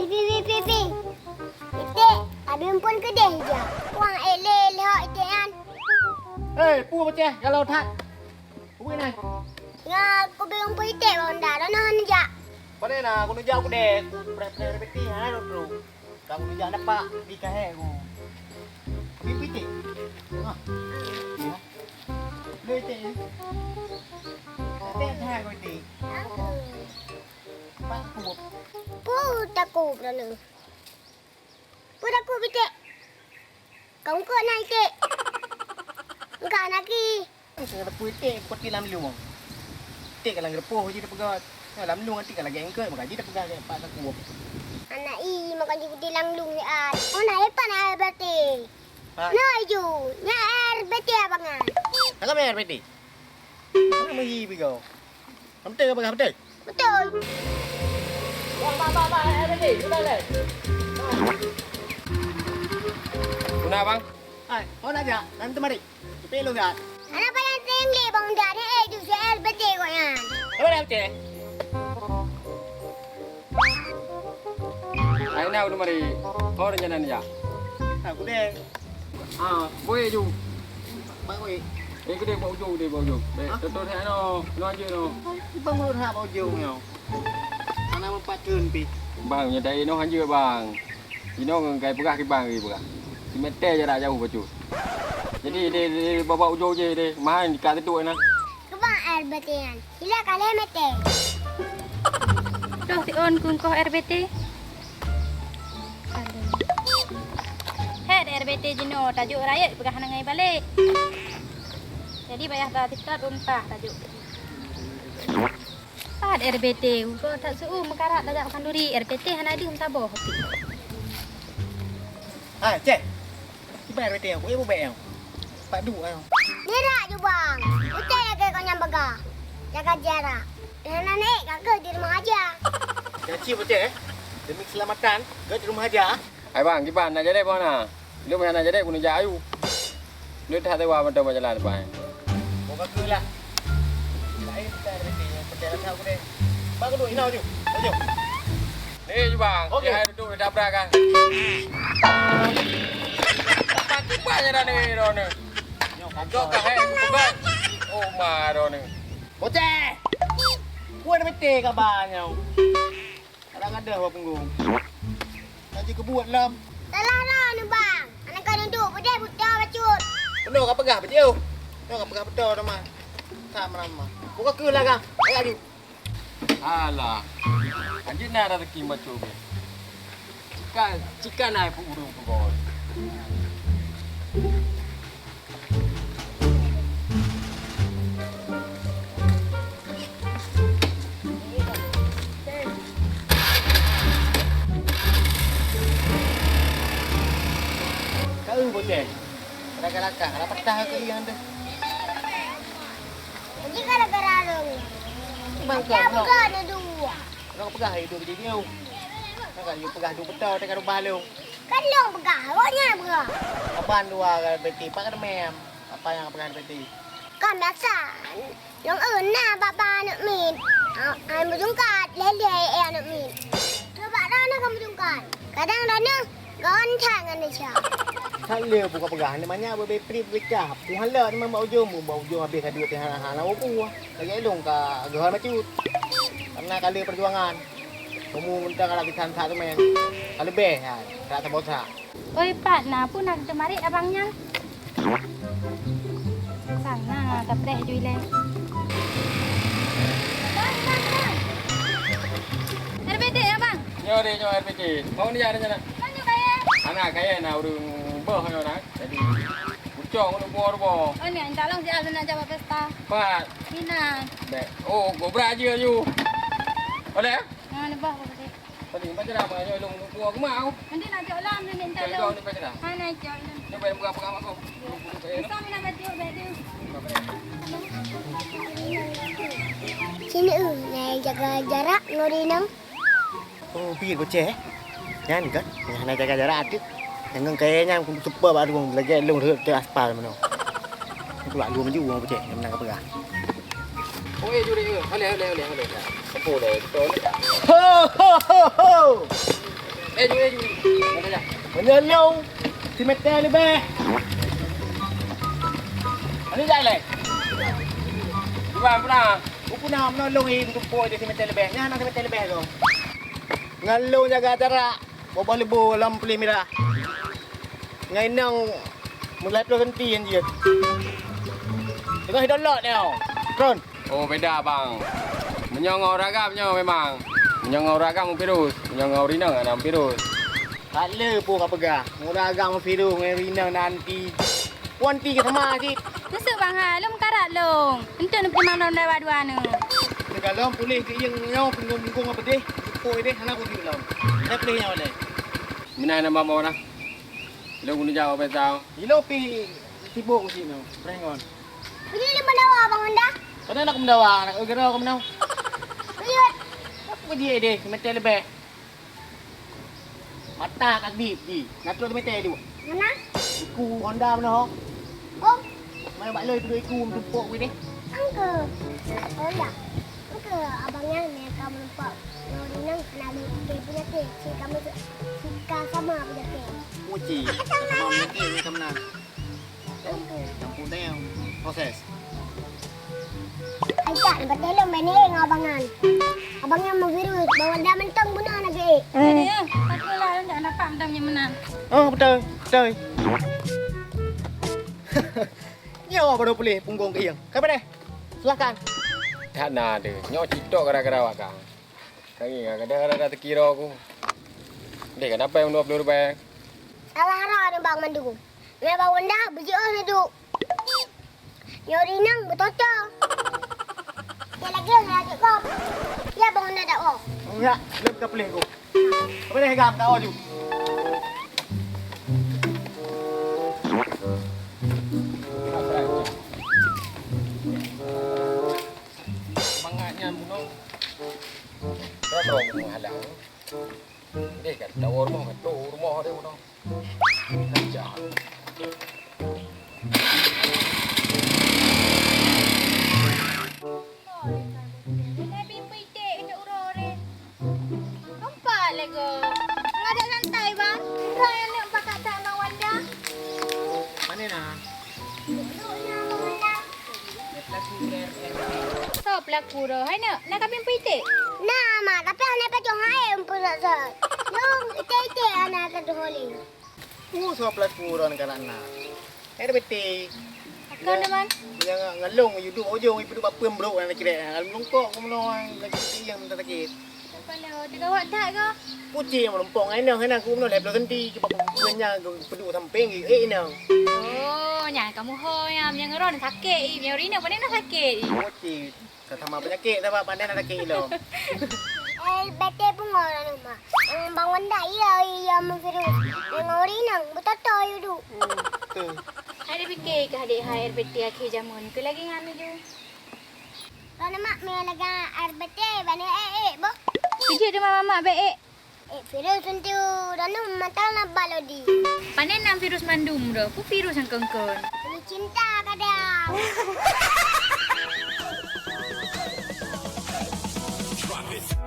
Pi. Itik, ada pun kedai je. Wang eleh itik kan. Pu macam kalau tak. Pu ni. Ya, aku belum pun itik bang dah. Dah nak je. Pada nak aku nujak aku dek. Pre peti ha tu. Kalau nujak dapat di kahek aku. Pipi tik. Ha. Ya. Le tik. Tik thai ko tik. Pak pu. Pu takut dah ni. Pu takut itik. Kau kau nak itik. Engkau nak ki. Saya pu tik peti lam lu. Tik kalau ngerepoh je dia pegat. Lam lu nanti kalau gengkel maka dia pegat pak aku. Anak i makan di putih langlung ni at. Oh nak lepas nak air beti. Nak ju. Nak air beti abangan. Nak main beti. Nak mesti pergi. Betul ke betul? Betul. Bang, air beti. Sudah le. Guna bang? Hai, kau nak jak? Nanti mari. Pelong tak? Anak payah tinggi bang dah ni ju si air beti kau yang. Apa dah cek? Ay na udah mari. Kau rencana ni ya? Aku dek. Boleh ju. Bang oi. Cái đêm bao du đi bao du. Để tôi thấy nó như nó. Bang lu ha bao nhiêu nhau. Anak empat turun pi. Bang nhà đây nó hắn chưa bang. Thì nó cái cái bang gì bang. Thì mẹ tè ra jauh baju. Jadi đi bawa du je đi. Main cả tuổi nè. Kau bang air beti kan. Sila kalian mete. Duh, si On kun kau RBT. Hei, RBT jino tajuk raya pegah nangai balik. Jadi bayar dah tiket untah tajuk. Pad RBT, kau tak suruh mekarat dah makan duri. RBT hana di saboh. Hai, cek. Bayar beti aku, ibu bayar. Pak du aku. Ni rak je bang. Utai lagi kau yang begah. Jaga jarak. Jangan naik kakak di rumah aja. Gaji betul Demi keselamatan, gak di rumah aja. Ay bang, gimana nak jadi bang na? Lu mana nak jadi guna jauh. Lu tak tahu apa macam jalan bang. Bukan ke lah. Lain bayar beti, percaya aku deh. Bang duduk inau je. Ayo. Ni je bang. Okey. Dia duduk di dapur kan. Apa kipas dah ni ron. Jok kan bukan. Oh ma ron. Bocah. Gua ada beti kabarnya. Kadang-kadang apa punggung. Nanti kebuat lam. Salah dah ni bang. Anak kau duduk pedai buta bacut. Penuh kau pegah betul. Penuh kau pegah betul nama. Tak merama. Bukan ke lah kang. Ayo. Alah. Anjir nak ada rezeki macam ni. Jika naik burung pun. Kau bocah. Kadang-kadang ada petah ke yang tu. Jadi gara-gara lu. Bang Dia kau. buka ada dua. Kau pegah hidup jadi dia. Kau pegah hidup betul dekat rumah lu. Kan lu begah. Awaknya begah. Abang dua kalau beti, pak ada mem. Apa yang pegah beti? Kan biasa. Yang nak bapa nak min. Ai berjungkat. Lelai nak min. Coba dah nak kamu jungkat. Kadang dah nak. Goncang kan dia. Hal dia buka pegah ni banyak berberi bercah. Tuhan lah ni memang ujung habis ada duit hal lawa ku. Lagi elong ka jual macam karena kali perjuangan. Kamu minta kalau kita satu men. Kalau be ha, tak terbosa. Oi, Pak, nah pun nak temari abangnya. Sana, tapreh juile. Bang. RBT ya, Bang? Nyo RPC. Mau ni ada sana. Kan nyo kaya. Anak kaya nak urung beuh nyo nak. Jadi ucong untuk buah. Oh, ni antar long si Alun nak jawab pesta. Pak. Mina. Oh, gobra je you. Boleh? Nah, ni bah apa sih? Tadi macam apa nyo long buah aku mau. Nanti nak jawab lam ni antar Jauh long. ni macam dah. Ha, nak jawab. Ni bayar buka aku. Bisa mina baju baju. Sini naik jaga jarak ngurinam. Oh, pikir bocah. Jangan kan? Nak jaga jarak adik. Jangan kayaknya aku super baru lagi elong ke aspal mana. Aku buat dua maju orang bocah yang menang pegah. Oh, juri ke? Boleh. Apa dah? Betul ni tak? Ho ho ho ho. Ju. Mana dah? Menyelong. Si meter lebih. Ani dah le. Bukan pernah. Buku nak menolong tumpuk dia si meter lebih. Nya nak si meter lebih tu. Ngalung jaga jarak. Bawa lebu dalam peli merah. Ngai nang mulai berhenti yang dia. Tengah hidup lot ni. Kron. Oh beda bang. Menyongau ragamnya memang. Menyongau ragam virus. Menyongau rina ada virus. Tak le pun kau pegang. Mula agak memfiru dengan Rina nanti. Puan ti ke sama cik. Tusuk bang ha, lom karat long. Untuk nak pergi mana dah dua nu. Kalau boleh ke yang nyau punggung apa deh. Tumpuk deh anak aku di dalam. Dah boleh nyau le. Mina nama mau na. Lo guna jawab betau. Ilo pi sibuk ke sini. Prengon. Pergi di mana abang anda? Mana nak mendawa nak gerak ke menau. Lihat. Apa dia deh meter lebih. Mata kat bib di. Nak terus meter dia. Mana? Iku Honda mana ho? Oh, Mana bak loi tu iku tumpuk ke deh. angke. Oh ya. Angke abangnya ni kamu nampak. Nori nang kena punya ke. Si kamu suka sama punya ke. Uci. Sama mungkin ni kamu nak. Angke. Campur dah proses. Aisyah nampak telung bani dengan abangan. Abangnya mau virus. Bawa dah mentang bunuh anak ke. Jadi ya, aku lah ndak nampak macam yang mana. Oh betul. Betul. Nyawa baru boleh punggung ke yang. Kau deh. Silakan. Tak nak ada. Nyok citok gara-gara wakang. Kami kadang-kadang terkira aku. Dek kenapa yang 20 rupiah? Salah harap ada bang mandu. Ni bawa dah berjauh hidup. Nyori nang betul-betul. Dia lagi kau. Ya bang anda dak oh. Enggak, belum kau boleh aku. Kau boleh gam tak awak tu. Semangatnya bunuh. Berapa orang halang? Dek kan tahu rumah dia bunuh. Kacau. Mana nak? So pelaku dah. Hai nak kami pitik. Nah, mak tapi anak kacau hai pun rasa. Yung ite anak kacau holi. So pelaku orang kan anak. Ada betul. Kau deman. Yang ngalung duduk ujung ibu bapa pembrok nak kira. Kalau melongkok kau menolong lagi yang minta sakit. Kepala dia kawat tak ke? Kucing melompong ai nang aku menolong lepas ganti sebab punya peduk samping nang. Oh, nyai kamu ho yang ngeron sakit. Yang Rina pandai nak sakit. Kucing sama penyakit sebab pandai nak sakit lo. Bete pun orang rumah. Bang Wanda iya memvirus. Yang ori nang betul yudu. Betul. Ada fikir ke adik air beti akhir jamun. Ke lagi ngami ju. Rana mak me laga air bete bani bo. Kerja rumah mama baik. Virus untu rana matal na balodi. Panen nam virus mandum dah. Ku virus yang kengkon. Ini cinta kadang. Drop it.